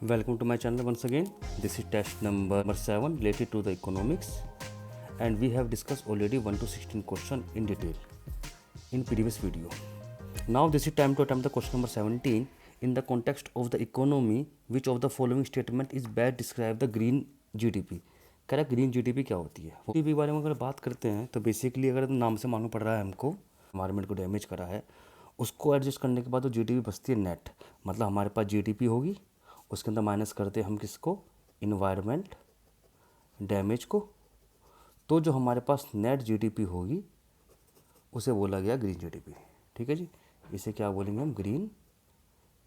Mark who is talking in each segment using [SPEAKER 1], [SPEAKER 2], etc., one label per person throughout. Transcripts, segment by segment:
[SPEAKER 1] Welcome to my channel once again. This is test number 7 related to the economics, and we have discussed already 1 to 16 question in detail in previous video. Now this is time to attempt the question number 17 in the context of the economy. Which of the following statement is best describe the green GDP? कह रहा green GDP क्या होती है? GDP बारे में अगर बात करते हैं तो बेसिकली अगर नाम से मालूम पड़ रहा है हमको एनवायरनमेंट को डैमेज करा है, उसको एडजस्ट करने के बाद तो जीडीपी बचती है नेट, मतलब हमारे पास जीडीपी होगी, उसके अंदर माइनस करते हैं हम किसको, इन्वायरमेंट डैमेज को, तो जो हमारे पास नेट जीडीपी होगी उसे बोला गया ग्रीन जीडीपी। ठीक है जी, इसे क्या बोलेंगे हम, ग्रीन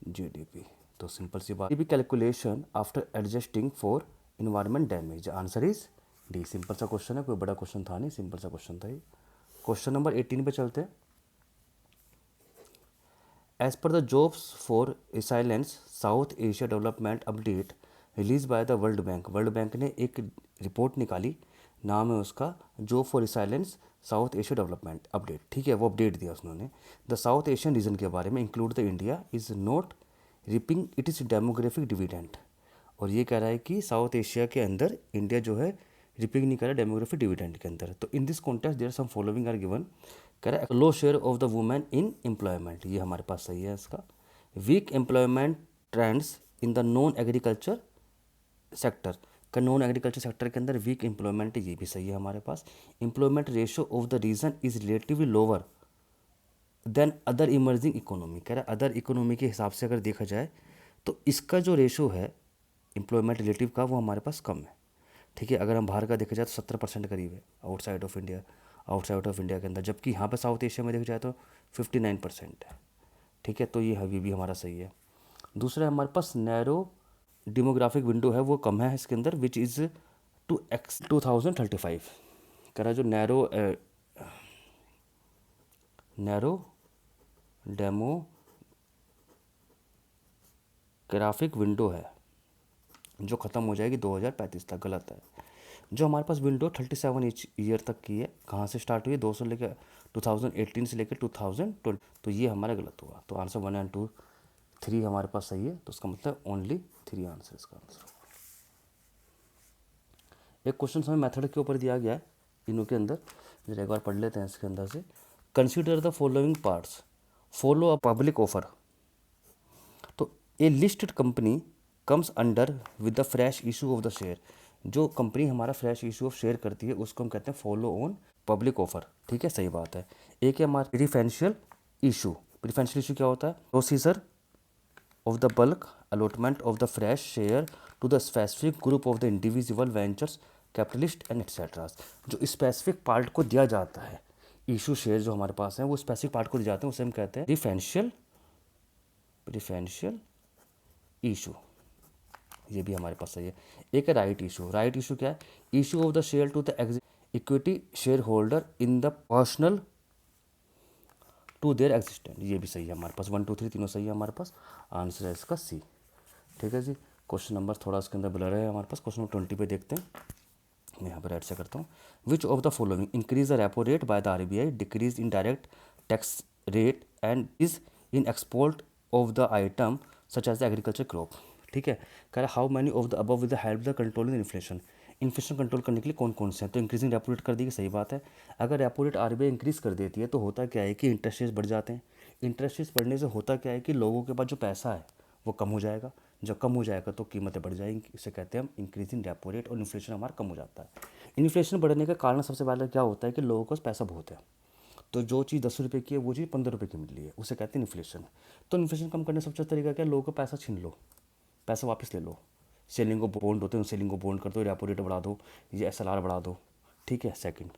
[SPEAKER 1] जीडीपी। तो सिंपल सी बात, GDP calculation after adjusting for environment damage, answer is D. Simple सा क्वेश्चन है, कोई बड़ा क्वेश्चन था नहीं, सिंपल सा क्वेश्चन था ये। क्वेश्चन नंबर 18 पे चलते हैं। As per the Jobs for Resilience South Asia Development Update release by the World bank, world bank ने एक रिपोर्ट निकाली, नाम है उसका job for resilience south Asia development update. ठीक है, वो अपडेट दिया उसने द साउथ एशियन रीजन के बारे में, include the India is not ripping it is demographic dividend. और ये कह रहा है कि साउथ एशिया के अंदर इंडिया जो है रिपिंग नहीं कर रहा डेमोग्राफिक डिविडेंड के अंदर। तो in this context there some following are given, कह रहा है low share of the women in employment, ये हमारे पास सही है इसका। Weak employment trends in the non agriculture sector, का नॉन एग्रीकल्चर सेक्टर के अंदर वीक एम्प्लॉयमेंट, ये भी सही है हमारे पास। Employment ratio of the region is relatively lower than other emerging economy, कह रहा है अदर इकोनॉमी के हिसाब से अगर देखा जाए तो इसका जो रेशो है एम्प्लॉयमेंट रिलेटिव का वो हमारे पास कम है। ठीक है, अगर हम बाहर का देखा जाए तो 70% करीब है outside of India, outside of India के अंदर, जबकि यहाँ पर साउथ एशिया में देखा जाए तो 59% है। ठीक है, तो ये अभी भी हमारा सही है। दूसरा हमारे पास नैरो डेमोग्राफिक विंडो है, वो कम है इसके अंदर, विच इज़ टू एक्स 2035, कह रहा है जो नैरो डेमोग्राफिक विंडो है जो ख़त्म हो जाएगी 2035 तक, गलत है। जो हमारे पास विंडो 37 ईयर तक की है, कहाँ से स्टार्ट हुई है, 200 लेकर 2018 से लेकर 2020, तो ये हमारा गलत हुआ। तो आंसर 1 एंड 2 3 हमारे पास सही है, तो उसका मतलब ओनली 3 आंसर इसका आंसर। एक क्वेश्चन हमें मेथड के ऊपर दिया गया है इनों के अंदर, जरा एक बार पढ़ लेते हैं इसके अंदर से। Consider the following parts, follow a public offer. तो a listed company comes under with the fresh issue of the share, जो कंपनी हमारा फ्रेश इशू ऑफ शेयर करती है उसको हम कहते हैं फॉलो ऑन पब्लिक ऑफर। ठीक है, सही बात है। एक है हमारा प्रीफरेंशियल इशू, प्रीफरेंशियल इशू क्या होता है, procedure of the bulk allotment of the fresh share to the specific group of the individual ventures capitalist and etcetera, जो स्पेसिफिक पार्ट को दिया जाता है, इशू शेयर जो हमारे पास है वो स्पेसिफिक पार्ट को दिए जाते हैं, उसे हम कहते हैं प्रीफरेंशियल इशू, ये भी हमारे पास सही है। एक है राइट इशू, राइट इशू क्या है, issue of the share to the equity share holder in the personal to their existent, ये भी सही है हमारे पास। 1 2 3 तीनों सही है हमारे पास, आंसर है इसका सी। ठीक है जी, क्वेश्चन नंबर थोड़ा उसके अंदर ब्लर है हमारे पास, क्वेश्चन नंबर 20 पे देखते हैं। मैं यहाँ पर ऐड से करता हूँ, which of the following increase the repo rate by the RBI, decrease in direct tax rate and is in export of the item such as the agriculture crop. ठीक है, कह रहा how many of the above with the help the controlling inflation, inflation control करने के लिए कौन कौन से हैं, तो इंक्रीजिंग रेपो रेट कर दी, सही बात है। अगर रेपो रेट आरबीआई इंक्रीज़ कर देती है तो होता क्या है कि इंटरेस्ट रेट्स बढ़ जाते हैं, इंटरेस्ट रेट्स बढ़ने से होता क्या है कि लोगों के पास जो पैसा है वो कम हो जाएगा, जब कम हो जाएगा तो कीमतें बढ़ जाएंगी, इसे कहते हैं हम इंक्रीजिंग रेपो रेट, और इन्फ्लेशन हमारा कम हो जाता है। इन्फ्लेशन बढ़ने का कारण सबसे पहले क्या होता है कि लोगों के पास पैसा बहुत है, तो जो चीज़ 10 रुपये की है वो चीज़ 15 रुपये की मिल रही है, उसे कहते हैं इन्फ्लेशन। तो इन्फ्लेशन कम करने का सबसे अच्छा तरीका क्या है, लोगों का पैसा छीन लो, पैसा वापस ले लो, सेलिंग को बॉन्ड होते हैं उन सेलिंग को बॉन्ड कर दो, रेपो रेट बढ़ा दो, ये एसएलआर बढ़ा दो। ठीक है, सेकंड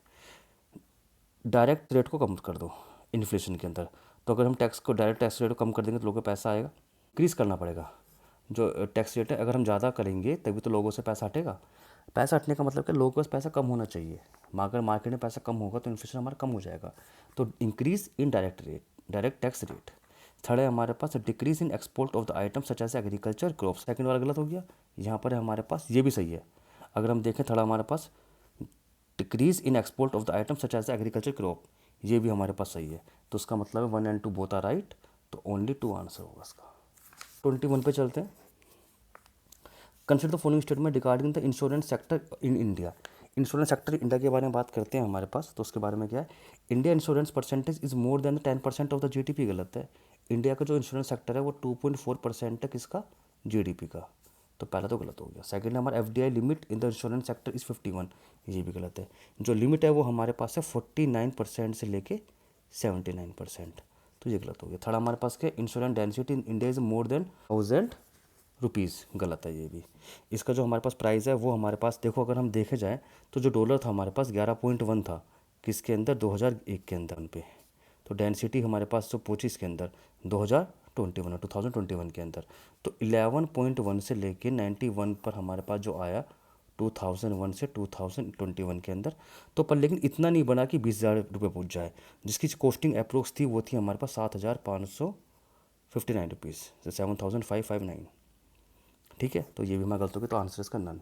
[SPEAKER 1] डायरेक्ट रेट को कम कर दो इन्फ्लेशन के अंदर, तो अगर हम टैक्स को डायरेक्ट टैक्स रेट को कम कर देंगे तो लोगों का पैसा आएगा, इंक्रीज़ करना पड़ेगा जो टैक्स रेट है, अगर हम ज़्यादा करेंगे तभी तो लोगों से पैसा हटेगा। पैसा हटने का मतलब कि लोगों के पास पैसा कम होना चाहिए, अगर मार्केट में पैसा कम होगा तो इन्फ्लेशन हमारा कम हो जाएगा, तो increase in direct rate, direct tax rate. Third है हमारे पास decrease in export of the item such as agriculture crop, second वाला गलत हो गया, यहाँ पर है हमारे पास, ये भी सही है। अगर हम देखें थोड़ा हमारे पास decrease in export of the item such as agriculture crop, ये भी हमारे पास सही है, तो उसका मतलब है 1 एंड 2 बोथ आर राइट, तो ओनली 2 आंसर होगा इसका। 21 पे चलते हैं। Consider the following statement regarding the insurance sector in India. Insurance sector India के बारे में बात करते हैं हमारे पास, तो उसके बारे में क्या है, India insurance percentage is more than 10% of the GDP. गलत है। इंडिया का जो इंश्योरेंस सेक्टर है वो 2.4% है किसका, जीडीपी का। तो पहला तो गलत हो गया। सेकंड, हमारा FDI limit in the insurance sector is 51, ये भी गलत है। जो लिमिट है वो हमारे पास है 49% से लेके 79%, तो ये गलत हो गया। थर्ड, हमारे पास क्या, insurance density in India is more than 1000 rupees, गलत है ये भी। इसका जो हमारे पास प्राइस है वो हमारे पास देखो, अगर हम देखे जाए तो जो डॉलर था हमारे पास 11.1 था किसके अंदर, 2001 के अंदर पे। तो डेंसिटी हमारे पास जो पहुंची इसके अंदर 2021 के अंदर, तो 11.1 से लेके 91 पर हमारे पास जो आया 2001 से 2021 के अंदर। तो पर लेकिन इतना नहीं बना कि 20,000 रुपये पहुँच जाए। जिसकी कॉस्टिंग अप्रोक्स थी वो थी हमारे पास 7,559 रुपीज़, 7,559। ठीक है, तो ये भी मैं गलत हो गया, तो आंसर इसका नन।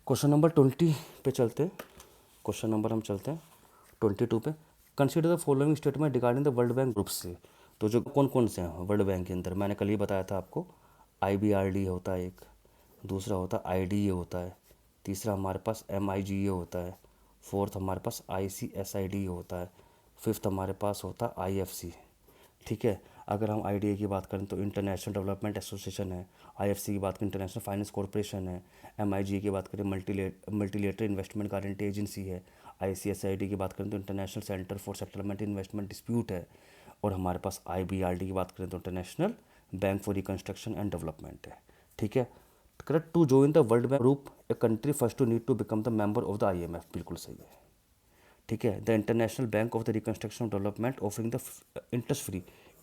[SPEAKER 1] क्वेश्चन नंबर 20 पे चलते हैं। क्वेश्चन नंबर हम चलते हैं 22 पे। Consider the following statement regarding the World Bank group से। तो जो कौन कौन से हैं वर्ल्ड बैंक के अंदर, मैंने कल ही बताया था आपको, IBRD होता है एक, दूसरा होता है IDA होता है, तीसरा हमारे पास MIGA होता है, फोर्थ हमारे पास ICSID होता है, फिफ्थ हमारे पास होता है IFC। ठीक है, अगर हम IDA की बात करें तो इंटरनेशनल डेवलपमेंट एसोसिएशन है, IFC की बात करें इंटरनेशनल फाइनेंस कॉरपोरेशन है, MIGA की बात करें मल्टीलेटरल इन्वेस्टमेंट गारंटी एजेंसी है, ICSID की बात करें तो International Centre for Settlement Investment Dispute है, और हमारे पास IBRD की बात करें तो International Bank for Reconstruction and Development है। ठीक है, correct. To join the World Bank group a country first to need to become the member of the IMF, बिल्कुल सही है। ठीक है, the international bank of the reconstruction development offering the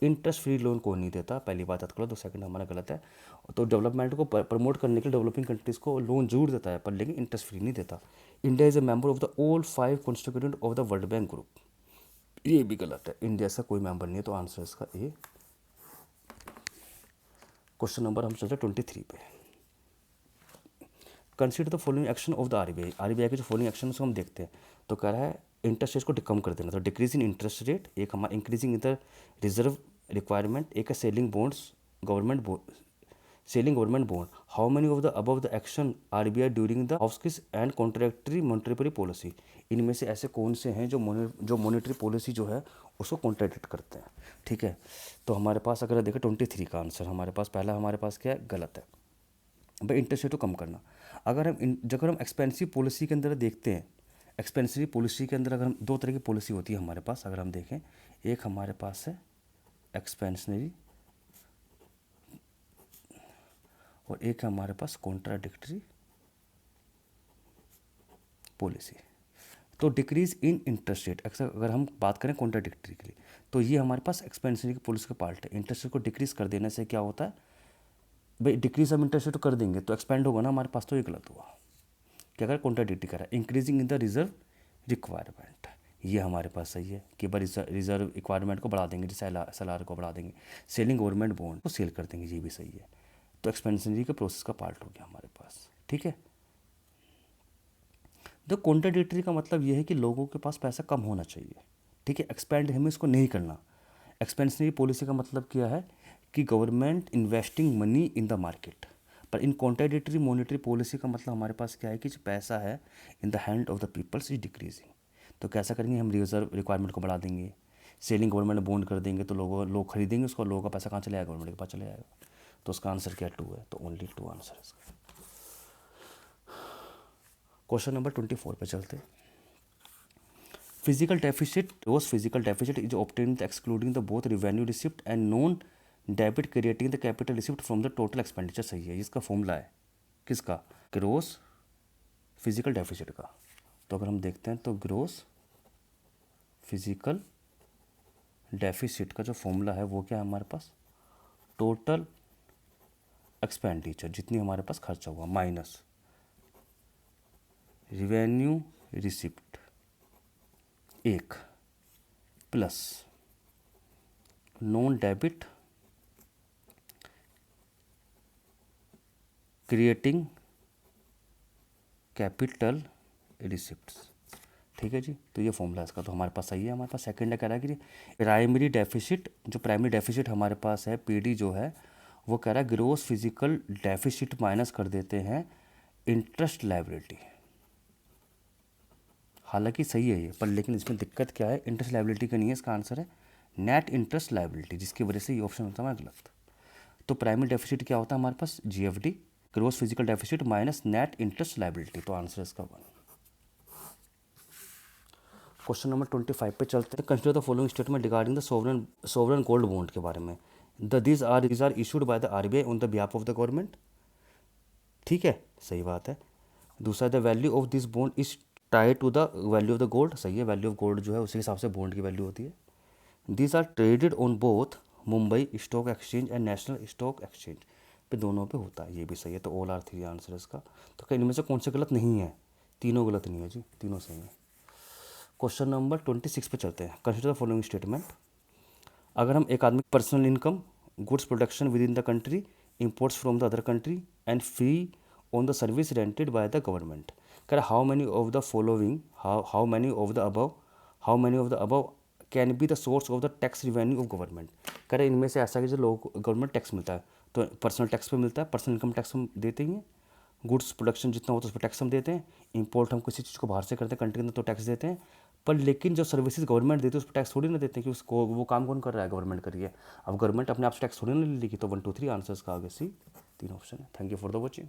[SPEAKER 1] interest free loan कौन नहीं देता, पहली बात याद करो। तो सेकंड हमारा गलत है। तो डेवलपमेंट को प्रमोट करने के लिए डेवलपिंग कंट्रीज़ को लोन जरूर देता है पर लेकिन इंटरेस्ट फ्री नहीं देता। India is a member of the all 5 constituent of the World Bank group, ये भी गलत है। इंडिया से कोई मेंबर नहीं है, तो आंसर इसका ए। क्वेश्चन नंबर हम चलते हैं 23 पे। Consider the following action of the RBI के जो फॉलोइंग एक्शन को हम देखते हैं। तो कह रहा है इंटरेस्ट रेट को कम कर देना, तो डिक्रीज इन इंटरेस्ट रेट, एक हमारा increasing in the reserve requirement, एक है selling government bond. How many of the above the action RBI during the house and contractionary monetary policy, इनमें से ऐसे कौन से हैं जो मॉनिटरी पॉलिसी जो है उसको कॉन्ट्रैक्ट करते हैं। ठीक है, तो हमारे पास अगर देखें 23 का आंसर हमारे पास पहला हमारे पास क्या है, गलत है भाई, इंटरेस्ट रेट को कम करना। अगर हम एक्सपेंसिव पॉलिसी के अंदर देखते हैं, एक्सपेंसिव पॉलिसी के अंदर अगर हम दो तरह की पॉलिसी होती है हमारे पास, अगर हम देखें, एक हमारे पास है एक्सपेंशनरी और एक है हमारे पास कॉन्ट्राडिक्टरी पॉलिसी। तो डिक्रीज इन इंटरेस्ट रेट, अगर हम बात करें कॉन्ट्राडिक्टरी के लिए, तो ये हमारे पास एक्सपेंशनरी की पॉलिसी का पार्ट है। इंटरेस्ट रेट को डिक्रीज कर देने से क्या होता है भाई, डिक्रीज हम इंटरेस्ट रेट कर देंगे तो एक्सपेंड होगा ना हमारे पास, तो ये गलत हुआ। क्या करें, कॉन्ट्राडिक्टरी करा, increasing in the reserve requirement, ये हमारे पास सही है कि भाई रिजर्व रिक्वायरमेंट को बढ़ा देंगे, जैसे SLR को बढ़ा देंगे, सेलिंग गवर्नमेंट बॉन्ड को सेल कर देंगे, ये भी सही है। तो एक्सपेंशनरी के प्रोसेस का पार्ट हो गया हमारे पास। ठीक है, तो कॉन्ट्राडिक्टरी का मतलब ये है कि लोगों के पास पैसा कम होना चाहिए। ठीक है, एक्सपेंड हमें इसको नहीं करना। एक्सपेंशनरी पॉलिसी का मतलब क्या है कि government investing money in the market, पर इन कॉन्ट्राडिक्टरी मॉनेटरी पॉलिसी का मतलब हमारे पास क्या है कि जो पैसा है in the hand of the peoples is decreasing. तो कैसा करेंगे, हम रिजर्व रिक्वायरमेंट को बढ़ा देंगे, सेलिंग गवर्नमेंट बॉन्ड कर देंगे, तो लोग खरीदेंगे उसको, लोगों का पैसा कहाँ चले आएगा, गवर्नमेंट के पास चले आएगा। तो उसका आंसर क्या 2 है, तो ओनली 2 आंसर है इसका। क्वेश्चन नंबर 24 पे चलते। Physical deficit, gross physical deficit is obtained excluding the both revenue receipt and non debit creating the capital receipt from the total expenditure, सही है। इसका फॉर्मूला है किसका, ग्रोस फिजिकल डेफिसिट का। तो अगर हम देखते हैं तो ग्रोस फिजिकल डेफिसिट का जो फॉर्मूला है वो क्या है हमारे पास, टोटल एक्सपेंडिचर जितनी हमारे पास खर्चा हुआ माइनस रिवेन्यू रिसिप्ट एक plus non debit creating capital receipts. ठीक है जी, तो ये फॉर्मूला इसका तो हमारे पास सही है। हमारे पास सेकंड है कह रहा है कि प्राइमरी डेफिसिट, जो प्राइमरी डेफिसिट हमारे पास है PD जो है वो कह रहा है ग्रोस फिजिकल डेफिसिट माइनस कर देते हैं इंटरेस्ट लायबिलिटी। हालांकि सही है ये, पर लेकिन इसमें दिक्कत क्या है, इंटरेस्ट लायबिलिटी का नहीं है, इसका आंसर है नेट इंटरेस्ट लायबिलिटी, जिसकी वजह से ये ऑप्शन होता है हमारा गलत। तो प्राइमरी डेफिसिट क्या होता है हमारे पास, GFD, gross fiscal deficit minus net interest liability, तो आंसर इसका 1। क्वेश्चन नंबर 25 पे चलते हैं। Consider the following statement regarding the sovereign gold bond के बारे में। These are issued by the RBI on the behalf of the government. ठीक है, सही बात है। दूसरा, the value of this bond is tied to the value of the gold, सही है, वैल्यू ऑफ गोल्ड जो है उसी हिसाब से बॉन्ड की वैल्यू होती है। These are traded on both Mumbai Stock Exchange and National Stock Exchange, पे दोनों पे होता है, ये भी सही है। तो ऑल आर 3 आंसर इसका। तो क्या इनमें से कौन से गलत नहीं है, तीनों गलत नहीं है जी, तीनों सही है। क्वेश्चन नंबर 26 पे चलते हैं। Consider the following statement. अगर हम एक आदमी personal income, goods production within the country, imports from the other country and fee on the service rendered by the government, कह how many of the following, how many of the above can be the source of the tax revenue of government. कह रहे इनमें से ऐसा कि जो लोगों को गवर्नमेंट टैक्स मिलता है, तो पर्सनल टैक्स पे मिलता है, पर्सनल इनकम टैक्स हम देते ही हैं, गुड्स प्रोडक्शन जितना होता है उस पर टैक्स हम देते हैं, इंपोर्ट हम किसी चीज़ को बाहर से करते हैं कंट्री के अंदर तो टैक्स देते हैं, पर लेकिन जो सर्विसेज गवर्नमेंट देती है उस पर टैक्स थोड़ी ना देते हैं, कि उसको वो काम कौन कर रहा है, गवर्नमेंट कर रही है। अब गवर्नमेंट अपने आप से टैक्स थोड़ी ना ले लेगी। तो 1 2 3 आंसर्स का आगे सी 3 ऑप्शन है। Thank you for the watching.